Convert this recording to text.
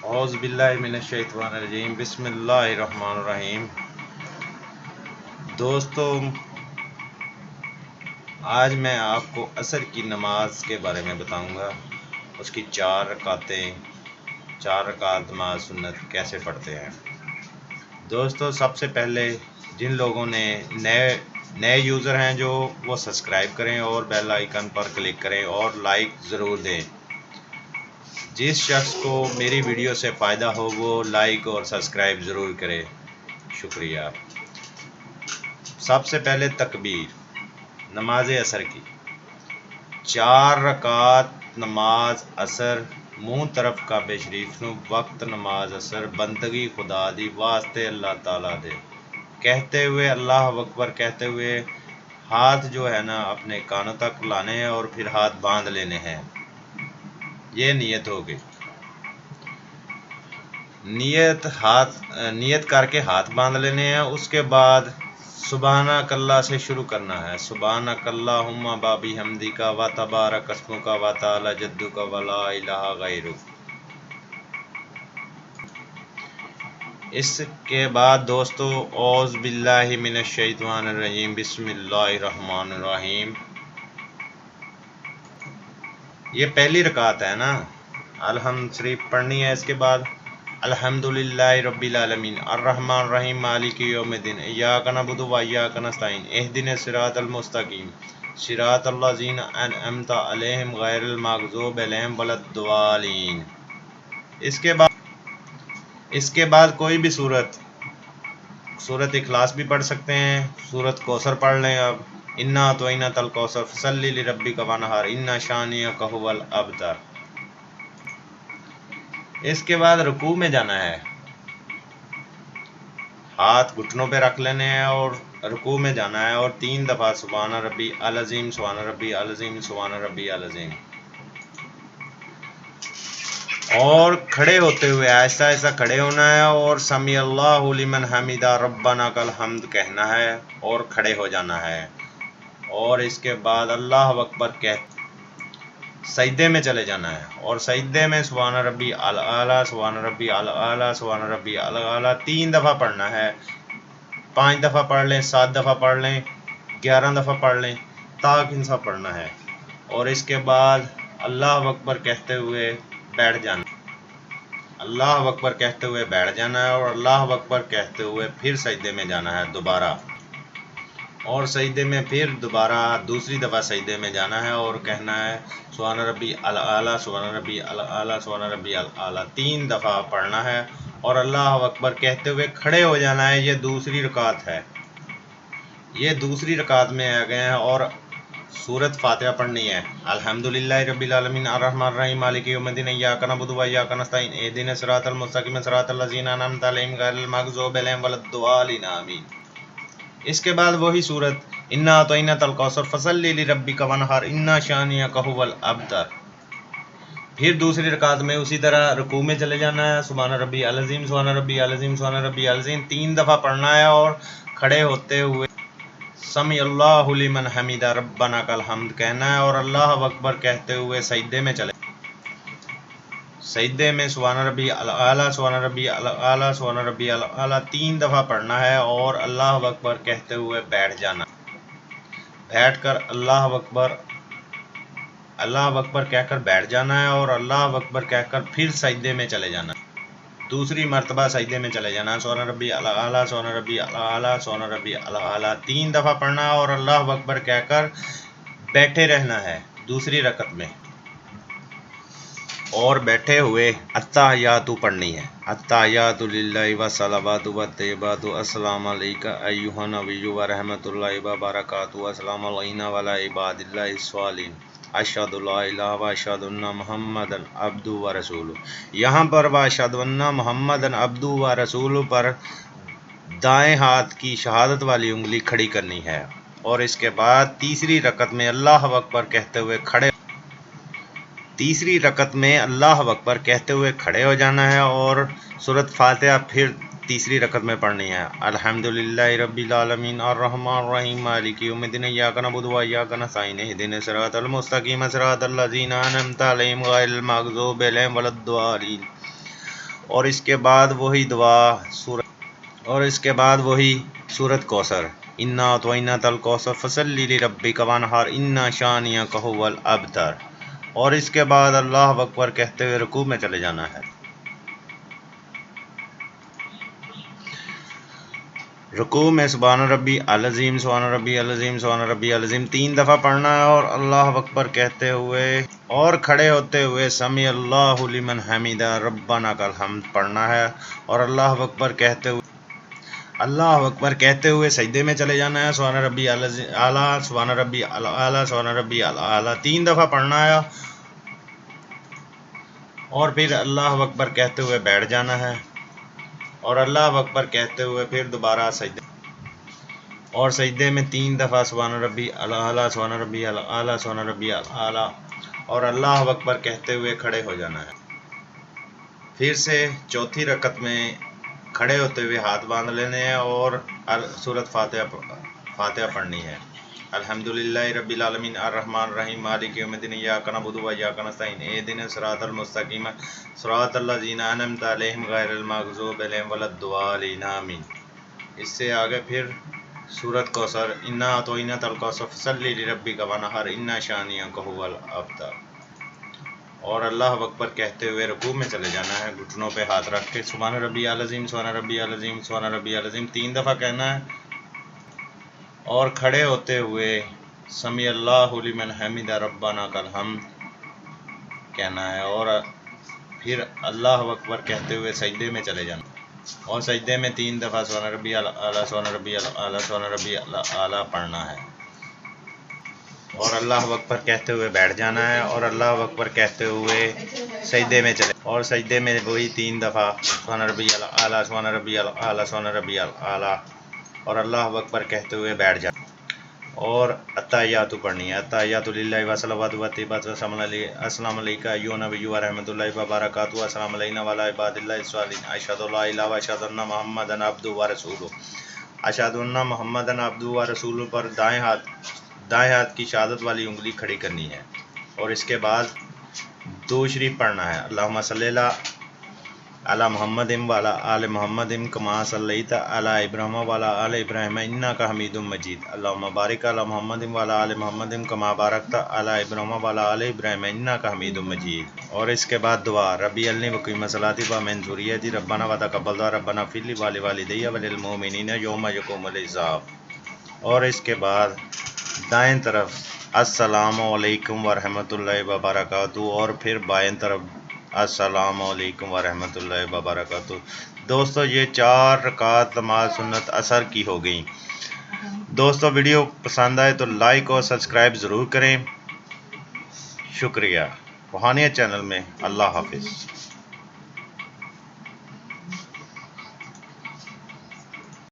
औज़ बिल्लाहि मिनश्शैतानिर्रजीम बिस्मिल्लाहिर्रहमानिर्रहीम। दोस्तों, आज मैं आपको असर की नमाज के बारे में बताऊंगा। उसकी चार रकात नमाज सुन्नत कैसे पढ़ते हैं। दोस्तों, सबसे पहले जिन लोगों ने नए यूज़र हैं जो वो सब्सक्राइब करें और बेल आइकन पर क्लिक करें और लाइक ज़रूर दें। जिस शख्स को मेरी वीडियो से फ़ायदा हो वो लाइक और सब्सक्राइब ज़रूर करे, शुक्रिया। सबसे पहले तकबीर, नमाज असर की 4 रकात नमाज असर मुँह तरफ काबे शरीफ नूं वक्त नमाज असर बंदगी खुदा दी वास्ते अल्लाह ताला दे कहते हुए अल्लाह अकबर कहते हुए हाथ जो है ना अपने कानों तक लाने हैं और फिर हाथ बांध लेने हैं। ये नियत हो गई। नियत करके हाथ बांध लेने हैं। उसके बाद सुबहानकल्लाह से शुरू करना है। सुबहानकल्लाहुम्मा बाबी हमदिका व तबारक अस्मुका व तआला जद्दुका व ला इलाहा गैरुक। इसके बाद दोस्तों, औज़ बिल्लाहि मिनश्शैतानिर्रजीम बिस्मिल्लाहिर्रहमानिर्रहीम। ये पहली रकात है ना, अलहम्द शरीफ पढ़नी है। इसके बाद अल्हम्दुलिल्लाहि रब्बिल आलमीन अर्रहमान रहीम मालिकी यौमिद्दीन इय्याका नअबुदु व इय्याका नस्तईन इहदिनस सिरातल मुस्तकीम सिरातल लज़ीना अनअमता अलैहिम गैरिल मग़ज़ूबि अलैहिम वलद्दालिन। इसके बाद कोई भी सूरत इखलास भी पढ़ सकते हैं। सूरत कौसर पढ़ लें। अब इन्ना तो इन्ना तल कौसर फसल्ली लिरब्बिका वनहर इन्ना शानियका हुवल अबतर। इसके बाद रुकू में जाना है। हाथ घुटनों पे रख लेने हैं और रुकू में जाना है और 3 दफ़ा सुभान रब्बी अल अज़ीम सुभान रब्बी अल अज़ीम सुभान रब्बी अल अज़ीम। और खड़े होते हुए ऐसा ऐसा खड़े होना है और समी अल्लाहु लिमन हमिदा रब्बना कल हम्द कहना है और खड़े हो जाना है। और इसके बाद अल्लाह अकबर कह सजदे में चले जाना है और सजदे में सुभान रब्बी अल आला सुभान रब्बी अल आला सुभान रब्बी अल आला 3 दफ़ा पढ़ना है। 5 दफ़ा पढ़ लें, 7 दफ़ा पढ़ लें, 11 दफ़ा पढ़ लें, ताक इंसा पढ़ना है। और इसके बाद अल्लाह अकबर कहते हुए बैठ जाना। अल्लाह अकबर कहते हुए बैठ जाना है और अल्लाह अकबर कहते हुए फिर सजदे में जाना है दोबारा। और सजदे में फिर दोबारा दूसरी दफ़ा सजदे में जाना है और कहना है सुभान रब्बी अल आला सुभान रब्बी अल आला सुभान रब्बी अल आला 3 दफ़ा पढ़ना है और अल्लाह अकबर कहते हुए खड़े हो जाना है। ये दूसरी रकात है। ये दूसरी रकात में आ गए हैं और सूरत फातिहा पढ़नी है। अल्हम्दुलिल्लाहि रब्बिल आलमीन अर्रहमानिर रहीम मालिकी यौमिद्दीन इय्याका नअबुदु व इय्याका नस्तईन इहदिनस सिरातल मुस्तकीम सिरातल लज़ीना अनअमता अलैहिम गैरिल मग़ज़ूबि अलैहिम वलद्दालिन आमीन। इसके बाद वही सूरत इन्ना तो इन्ना तल कौसर फसल्ली लिरब्बिका वनहर इन्ना शानियका हुवल अबतर। फिर दूसरी रकात में उसी तरह रुकू में चले जाना है। सुभान रब्बी अल अज़ीम सुभान रब्बी अल अज़ीम सुभान रब्बी अल अज़ीम 3 दफ़ा पढ़ना है और खड़े होते हुए समी अल्लाहु लिमन हमिदा रब्बना कल हम्द कहना है और अल्लाह अकबर कहते हुए सजदे में चले। सजदे में सुभान रब्बी अल आला सुभान रब्बी अल आला सुभान रब्बी अल आला 3 दफ़ा पढ़ना है और अल्लाह अकबर कहते हुए बैठ जाना। बैठकर अल्लाह अकबर कहकर बैठ जाना है और अल्लाह अकबर कहकर फिर सजदे में चले जाना। दूसरी मरतबा सजदे में चले जाना। सुभान रब्बी अल आला सुभान रब्बी अल आला सुभान रब्बी अल आला 3 दफ़ा पढ़ना और अल्लाह अकबर कहकर बैठे रहना है दूसरी रकत में। और बैठे हुए अत्ताहियातु पढ़नी है। अत्ताहियातु लिल्लाहि व सलावातु व तय्यबातु अस्सलामु अलैका अय्युहन नबिय्यु व रहमतुल्लाहि व बरकातुहु अस्सलामु अलैना व अला इबादिल्लाहिस सालिहीन अशहदु ला इलाहा व अशहदु अन्ना मुहम्मदन अब्दुहु व रसूलुहु। यहाँ पर व अशहदु अन्ना मुहम्मदन अब्दुहु व रसूलुहु पर दाएं हाथ की शहादत वाली उंगली खड़ी करनी है। और इसके बाद तीसरी रकत में अल्लाह अकबर कहते हुए खड़े हो जाना है और सूरत फातिहा फिर तीसरी रकत में पढ़नी है। अल्हम्दुलिल्लाहि रब्बिल आलमीन अर्रहमानिर रहीम मालिकी यौमिद्दीन इय्याका नअबुदु व इय्याका नस्तईन इहदिनस सिरातल मुस्तकीम सिरातल लज़ीना अनअमता अलैहिम गैरिल मग़ज़ूबि अलैहिम वलद्दालिन। اور اس کے بعد وہی دعا سورت کوثر، انا اعطیناک الکوثر فصلی لربک وانحر ان شانئک ھو الابتر، اور اس کے بعد اللہ اکبر کہتے ہوئے رکوع میں چلے جانا ہے۔ رکوع میں سبحان ربی العظیم سبحان ربی العظیم سبحان ربی العظیم 3 دفعہ پڑھنا ہے، اور اللہ اکبر کہتے ہوئے اور کھڑے ہوتے ہوئے سمیع اللہ لمن حمیدہ ربنا لک الحمد پڑھنا ہے، اور اللہ اکبر کہتے ہوئے سجدے میں چلے جانا ہے۔ سبحان ربی اعلیٰ سبحان ربی اعلیٰ سبحان ربی اعلیٰ 3 دفعہ پڑھنا ہے، اور پھر اللہ اکبر کہتے ہوئے بیٹھ جانا ہے، اور اللہ اکبر کہتے ہوئے پھر دوبارہ سجدے میں 3 دفعہ سبحان ربی اعلیٰ سبحان ربی اعلیٰ سبحان ربی اعلیٰ، اور اللہ اکبر کہتے ہوئے کھڑے ہو جانا ہے۔ پھر سے چوتھی رکعت میں کھڑے ہوتے ہوئے ہاتھ باندھ لینے ہیں اور سورۃ فاتحہ پڑھنی ہے۔ الحمدللہ رب العالمین الرحمن الرحیم مالک یوم الدین ایاک نعبد و ایاک نستعین اہدنا الصراط المستقیم صراط الذین انعمت علیہم غیر المغضوب علیہم ولا الضالین آمین۔ اس سے آگے پھر سورۃ کوثر، انا اعطیناک الکوثر فصلی لربک وانحر ان شانئک ھو الابتر، اور اللہ اکبر کہتے ہوئے رکوع میں چلے جانا ہے، گھٹنوں پہ ہاتھ رکھ کے سبحان ربی العظیم سبحان ربی العظیم سبحان ربی العظیم 3 دفعہ کہنا ہے، اور کھڑے ہوتے ہوئے سمیع اللہ لمن حمیدہ ربنا لک الحمد کہنا ہے، اور پھر اللہ اکبر کہتے ہوئے سجدے میں چلے جانا، اور سجدے میں 3 دفعہ سبحان ربی اعلیٰ سبحان ربی اعلیٰ سبحان ربی اعلیٰ پڑھنا ہے، اور اللہ اکبر کہتے ہوئے بیٹھ جانا ہے، اور اللہ اکبر کہتے ہوئے سجدے میں چلے، اور سجدے میں وہی 3 دفعہ سبحان ربی اعلیٰ سبحان ربی اعلیٰ سبحان ربی اعلیٰ، اور اللہ اکبر کہتے ہوئے بیٹھ جانا، اور اتحیات پڑھنی ہے۔ اتحیات للہ وصلوات وطیبات السلام علیکم ایھا النبی ورحمۃ اللہ وبرکاتہ، السلام علینا وعلی عباد اللہ الصالحین، اشہد ان لا الہ الا اللہ واشہد ان محمدا عبدہ ورسولہ، اشہد ان محمدا عبدہ ورسولہ پر دائیں ہاتھ کی شہادت والی انگلی کھڑی کرنی ہے، اور اس کے بعد درود شریف پڑھنا ہے۔ اللہم صلی علی محمد وعلی آل محمد کما صلیت علی ابراہیم وعلی آل ابراہیم انک حمید مجید، اللہم بارک علی محمد وعلی آل محمد کما بارکت علی ابراہیم وعلی آل ابراہیم انک حمید مجید، اور اس کے بعد دعا ربی علنی وقیم صلاتی ومن ذریتی ربنا وتقبل دعا ربنا اغفر لی ولوالدی وللمؤمنین یوم یقوم الحساب، اور اس کے بعد دائیں طرف السلام علیکم ورحمۃ اللہ وبرکاتہ، اور پھر بائیں طرف السلام علیکم ورحمۃ اللہ وبرکاتہ۔ دوستو یہ 4 رکعات نماز سنت عصر کی ہو گئیں۔ دوستو ویڈیو پسند آئے تو لائک اور سبسکرائب ضرور کریں، شکریہ۔ روحانیت چینل میں اللہ حافظ۔